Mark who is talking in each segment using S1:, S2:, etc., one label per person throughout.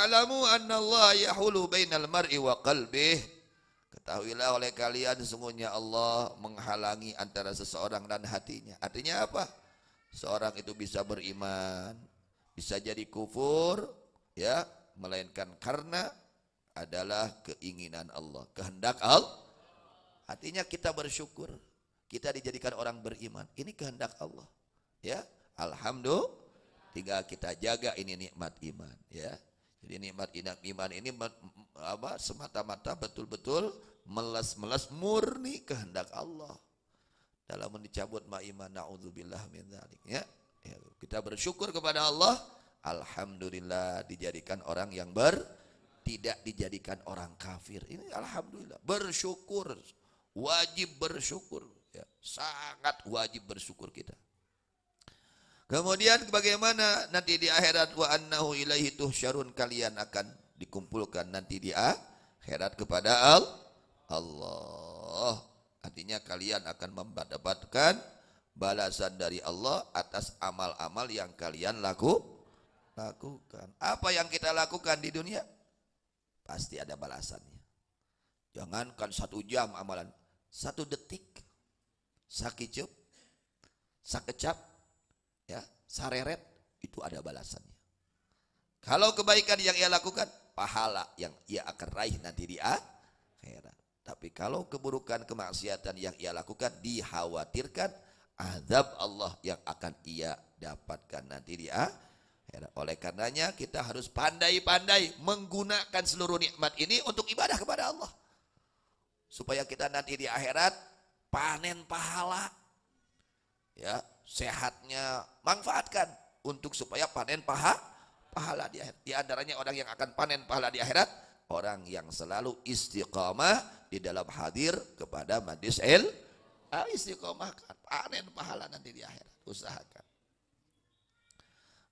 S1: Wa'lamu anna Allah yahulu bainal mar'i wa qalbih. Ketahuilah oleh kalian sesungguhnya Allah menghalangi antara seseorang dan hatinya. Artinya apa? Seorang itu bisa beriman, bisa jadi kufur, ya, melainkan karena adalah keinginan Allah, kehendak Allah. Artinya kita bersyukur, kita dijadikan orang beriman. Ini kehendak Allah, ya. Alhamdulillah, tinggal kita jaga ini nikmat iman, ya. Jadi nikmat iman ini apa? Semata-mata betul-betul meles murni kehendak Allah. Dalam mencabut ma'iman, na'udzubillah min dzalik, ya. Kita bersyukur kepada Allah, alhamdulillah dijadikan orang yang tidak dijadikan orang kafir. Ini alhamdulillah, bersyukur, wajib bersyukur, ya. Sangat wajib bersyukur kita. Kemudian bagaimana nanti di akhirat, wa annahu ilaihi tuhsyarun, kalian akan dikumpulkan nanti di akhirat kepada Allah. Artinya kalian akan mendapatkan balasan dari Allah atas amal-amal yang kalian lakukan. Apa yang kita lakukan di dunia pasti ada balasannya. Jangankan 1 jam amalan, 1 detik, sakicep, sakecap, ya, sareret, itu ada balasannya. Kalau kebaikan yang ia lakukan, pahala yang ia akan raih nanti di akhirat. Tapi kalau keburukan, kemaksiatan yang ia lakukan, dikhawatirkan azab Allah yang akan ia dapatkan nanti di akhirat. Oleh karenanya kita harus pandai-pandai menggunakan seluruh nikmat ini untuk ibadah kepada Allah, supaya kita nanti di akhirat panen pahala, ya. Sehatnya manfaatkan untuk supaya panen pahala di akhirat. Di antaranya orang yang akan panen pahala di akhirat, orang yang selalu istiqamah di dalam hadir kepada majlis istiqamah, panen pahala nanti di akhirat. Usahakan.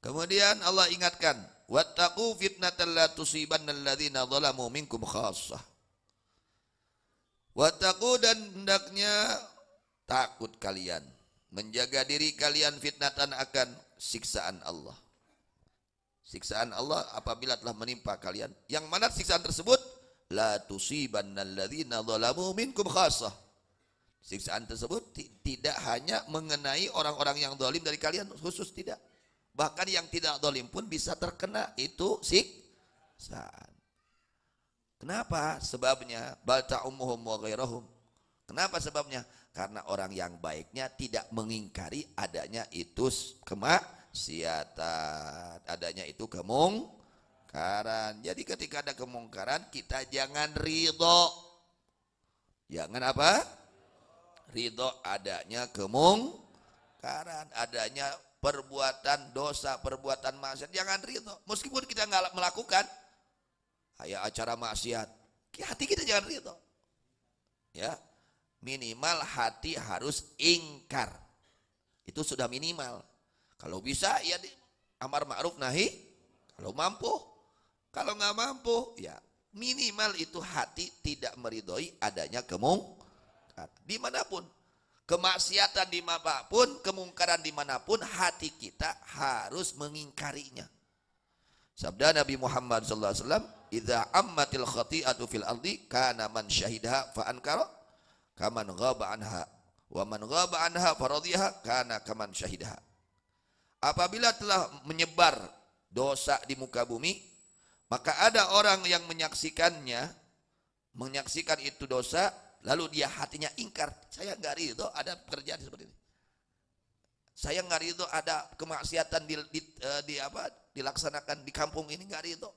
S1: Kemudian Allah ingatkan, wattaqu fitnatan la tusibannal ladzina zalamu minkum khassah. Wattaqu, dan hendaknya takut kalian, menjaga diri kalian fitnatan akan siksaan Allah. Siksaan Allah apabila telah menimpa kalian, yang mana siksaan tersebut la tusibannal ladzina zalamu minkum khassah. Siksaan tersebut tidak hanya mengenai orang-orang yang zalim dari kalian khusus, tidak. Bahkan yang tidak zalim pun bisa terkena itu siksaan. Kenapa? Sebabnya bal ta'ummuhum wa ghairahum. Kenapa sebabnya? Karena orang yang baiknya tidak mengingkari adanya itu kemaksiatan, adanya itu kemungkaran. Jadi ketika ada kemungkaran, kita jangan ridho. Jangan apa? Ridho adanya kemungkaran, adanya perbuatan dosa, perbuatan maksiat. Jangan ridho. Meskipun kita nggak melakukan kayak acara maksiat, hati kita jangan ridho, ya. Minimal hati harus ingkar, itu sudah minimal. Kalau bisa ya amar ma'ruf nahi, kalau mampu. Kalau nggak mampu ya minimal itu hati tidak meridhoi adanya kemungkaran dimanapun, kemaksiatan dimanapun, kemungkaran dimanapun, hati kita harus mengingkarinya. Sabda Nabi Muhammad SAW, idza ammatil khati'atu fil ardi kana man syahidaha fa ankara kaman ghaba anha wa man ghaba anha faradhiha kana kaman syahidaha. Apabila telah menyebar dosa di muka bumi, maka ada orang yang menyaksikannya, menyaksikan itu dosa, lalu dia hatinya ingkar, saya enggak ridho ada pekerjaan seperti ini, saya enggak ridho ada kemaksiatan dilaksanakan di kampung ini, enggak ridho.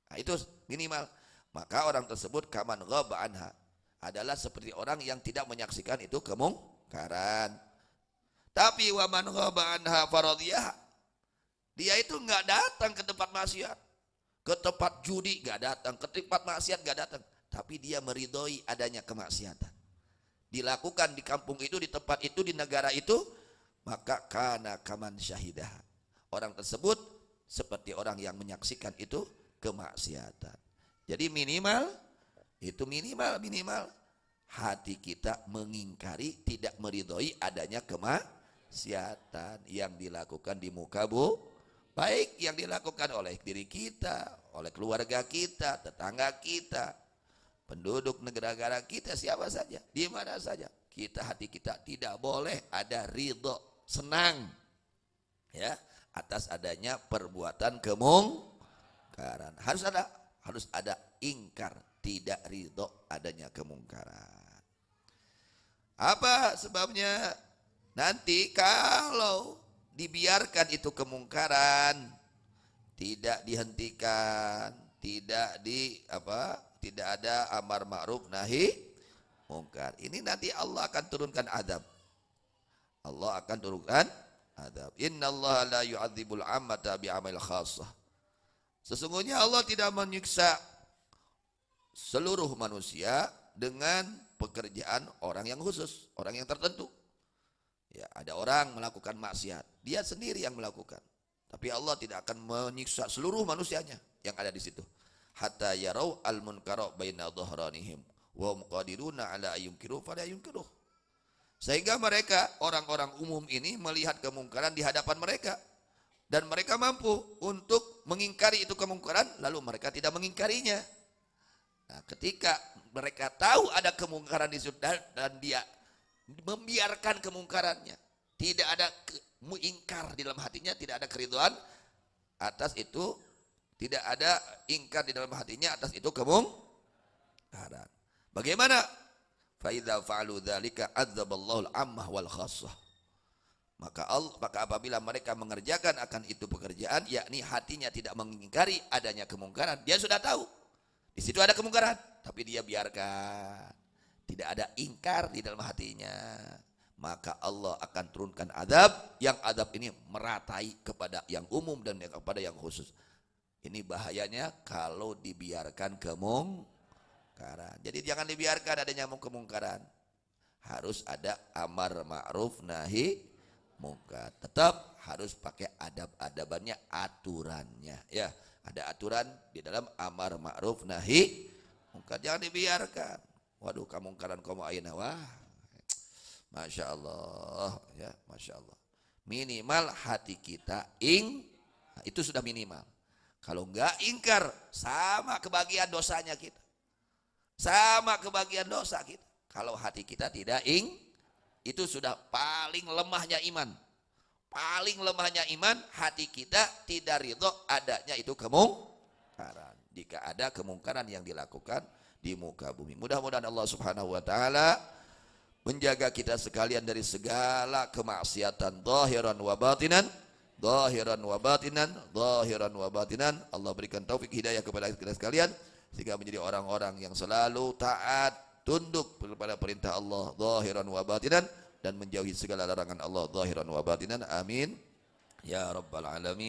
S1: Nah, itu minimal. Maka orang tersebut kaman ghaba anha, adalah seperti orang yang tidak menyaksikan itu kemungkaran. Tapi wa man ghaba anha faradhiha, dia itu enggak datang ke tempat maksiat, ke tempat judi enggak datang, ke tempat maksiat enggak datang, tapi dia meridhoi adanya kemaksiatan dilakukan di kampung itu, di tempat itu, di negara itu, maka kana kaman syahidah, orang tersebut seperti orang yang menyaksikan itu kemaksiatan. Jadi minimal hati kita mengingkari, tidak meridhoi adanya kemaksiatan yang dilakukan di muka Baik yang dilakukan oleh diri kita, oleh keluarga kita, tetangga kita, penduduk negara kita, siapa saja, di mana saja. Hati kita tidak boleh ada ridho, senang ya atas adanya perbuatan kemungkaran. Harus ada ingkar, tidak ridho adanya kemungkaran. Apa sebabnya? Nanti kalau dibiarkan itu kemungkaran, tidak dihentikan, tidak ada amar ma'ruf nahi mungkar, ini nanti Allah akan turunkan adab. Allah akan turunkan adab. Innallaha la yu'adzibul 'ammata bi'amal khassah. Sesungguhnya Allah tidak menyiksa seluruh manusia dengan pekerjaan orang yang khusus, orang yang tertentu. Ya, ada orang melakukan maksiat, dia sendiri yang melakukan. Tapi Allah tidak akan menyiksa seluruh manusianya yang ada di situ. Hatta yarau al-munkara baina dhahranihim wa hum qadiruna ala ayyunkiru fala yunkiruh. Sehingga mereka, orang-orang umum ini melihat kemungkaran di hadapan mereka. Dan mereka mampu untuk mengingkari itu kemungkaran, lalu mereka tidak mengingkarinya. Nah, ketika mereka tahu ada kemungkaran di situ dan dia membiarkan kemungkarannya, tidak ada ingkar di dalam hatinya, tidak ada keridhaan atas itu, tidak ada ingkar di dalam hatinya atas itu kemungkaran. Bagaimana? Fa idza fa'alu dzalika adzaballahu al-'ammah wal khassah. Maka apabila mereka mengerjakan akan itu pekerjaan, yakni hatinya tidak mengingkari adanya kemungkaran, dia sudah tahu di situ ada kemungkaran, tapi dia biarkan, tidak ada ingkar di dalam hatinya, maka Allah akan turunkan adab, yang adab ini meratai kepada yang umum dan kepada yang khusus. Ini bahayanya kalau dibiarkan kemungkaran. Jadi jangan dibiarkan adanya kemungkaran, harus ada amar ma'ruf nahi mungkar. Tetap harus pakai adab-adabannya, aturannya ya. Ada aturan di dalam amar ma'ruf nahi mungkar, jangan dibiarkan. Waduh, kemungkaran kamu ayeuna, wah, masya Allah ya, masya Allah. Minimal hati kita itu sudah minimal. Kalau enggak ingkar, sama kebagian dosanya kita, sama kebagian dosa kita. Kalau hati kita tidak itu sudah paling lemahnya iman. Paling lemahnya iman, hati kita tidak ridho adanya itu kemungkaran. Jika ada kemungkaran yang dilakukan di muka bumi. Mudah-mudahan Allah Subhanahu wa taala menjaga kita sekalian dari segala kemaksiatan zahiran wa batinan, zahiran wa batinan, zahiran wa batinan. Allah berikan taufik hidayah kepada kita sekalian sehingga menjadi orang-orang yang selalu taat, tunduk kepada perintah Allah zahiran wa batinan, dan menjauhi segala larangan Allah zahiran wa batinan. Amin ya rabbal alamin.